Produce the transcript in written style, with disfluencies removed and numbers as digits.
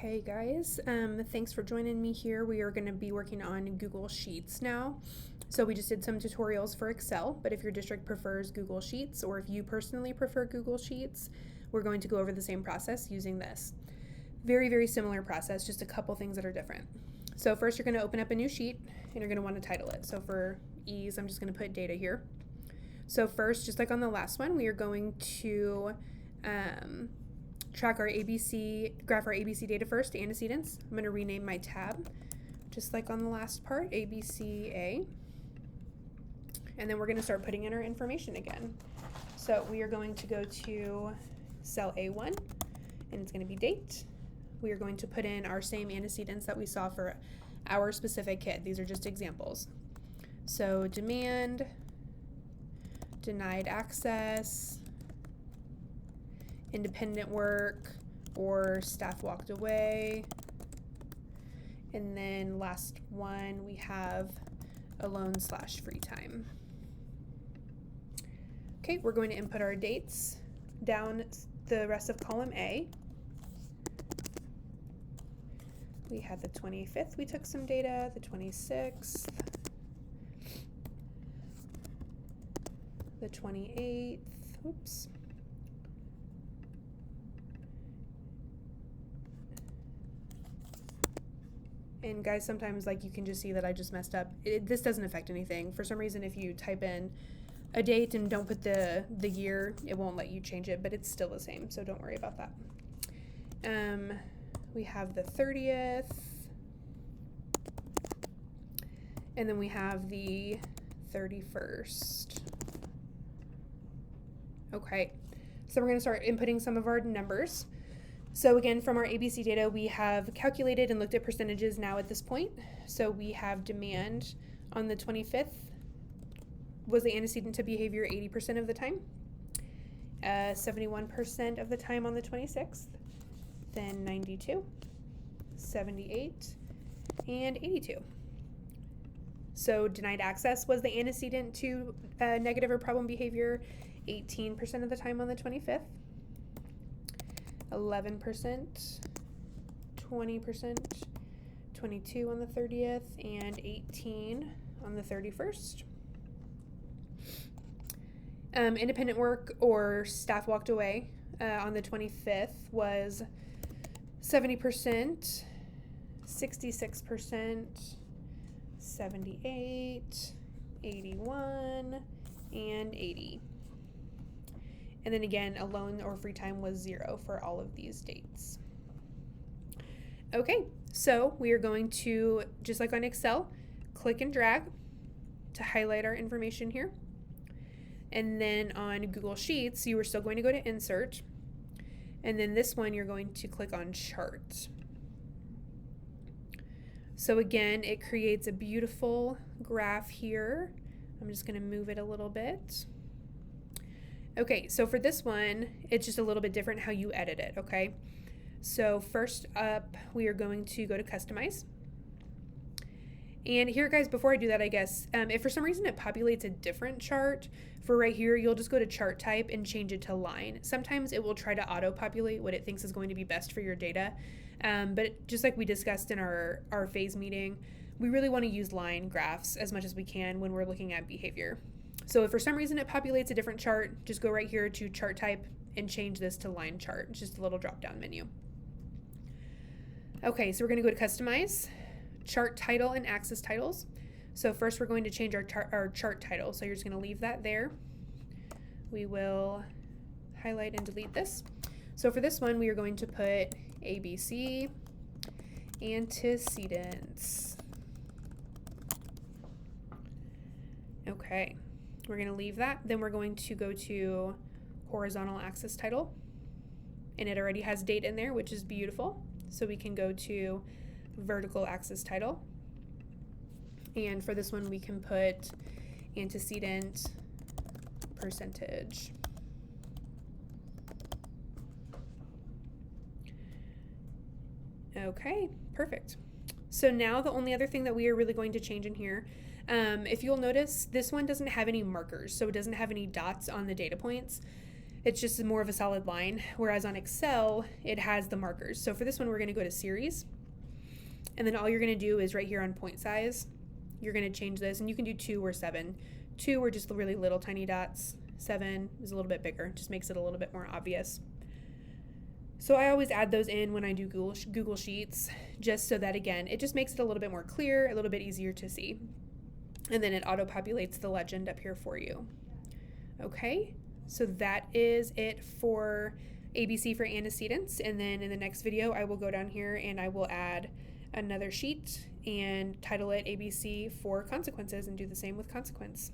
Hey guys, thanks for joining me here. We are going to be working on Google Sheets now. So we just did some tutorials for Excel, but if your district prefers Google Sheets or if you personally prefer Google Sheets, we're going to go over the same process using this. Very, very similar process, just a couple things that are different. So first you're going to open up a new sheet and you're going to want to title it. So for ease, I'm just going to put data here. So first, just like on the last one, we are going to graph our ABC data first, antecedents. I'm going to rename my tab, just like on the last part, ABCA. And then we're going to start putting in our information again. So we are going to go to cell A1, and it's going to be date. We are going to put in our same antecedents that we saw for our specific kid. These are just examples. So demand, denied access, independent work, or staff walked away. And then last one, we have alone/free time. Okay, we're going to input our dates down the rest of column A. We had the 25th, we took some data, the 26th, the 28th, oops. And guys, sometimes like you can just see that I just messed up. This doesn't affect anything. For some reason, if you type in a date and don't put the year, it won't let you change it, but it's still the same, so don't worry about that. We have the 30th, and then we have the 31st. Okay, so we're going to start inputting some of our numbers. So again, from our ABC data, we have calculated and looked at percentages now at this point. So we have demand on the 25th was the antecedent to behavior 80% of the time, 71% of the time on the 26th, then 92, 78, and 82. So denied access was the antecedent to negative or problem behavior 18% of the time on the 25th, 11%, 20%, 22 on the 30th, and 18 on the 31st. Independent work or staff walked away on the 25th was 70%, 66%, 78, 81, and 80. And then again, alone or free time was 0 for all of these dates. Okay, so we are going to, just like on Excel, click and drag to highlight our information here. And then on Google Sheets, you are still going to go to Insert. And then this one, you're going to click on Chart. So again, it creates a beautiful graph here. I'm just going to move it a little bit. Okay, so for this one, it's just a little bit different how you edit it, okay? So first up, we are going to go to Customize. And here, guys, before I do that, I guess, if for some reason it populates a different chart, for right here, you'll just go to Chart Type and change it to Line. Sometimes it will try to auto-populate what it thinks is going to be best for your data. But just like we discussed in our phase meeting, we really want to use line graphs as much as we can when we're looking at behavior. So if for some reason it populates a different chart, just go right here to Chart Type and change this to Line Chart. It's just a little drop-down menu. Okay, so we're going to go to Customize, Chart Title, and Axis Titles. So first we're going to change our chart title. So you're just going to leave that there. We will highlight and delete this. So for this one, we are going to put ABC antecedents. Okay. We're going to leave that. Then we're going to go to horizontal axis title. And it already has date in there, which is beautiful. So we can go to vertical axis title. And for this one, we can put antecedent percentage. Okay, perfect. So now the only other thing that we are really going to change in here, if you'll notice, this one doesn't have any markers, so it doesn't have any dots on the data points. It's just more of a solid line, whereas on Excel, it has the markers. So for this one, we're going to go to series, and then all you're going to do is right here on point size, you're going to change this, and you can do 2 or 7. 2 are just really little tiny dots. 7 is a little bit bigger, just makes it a little bit more obvious. So I always add those in when I do Google Sheets, just so that, again, it just makes it a little bit more clear, a little bit easier to see. And then it auto-populates the legend up here for you. Okay, so that is it for ABC for antecedents. And then in the next video, I will go down here and I will add another sheet and title it ABC for consequences and do the same with consequence.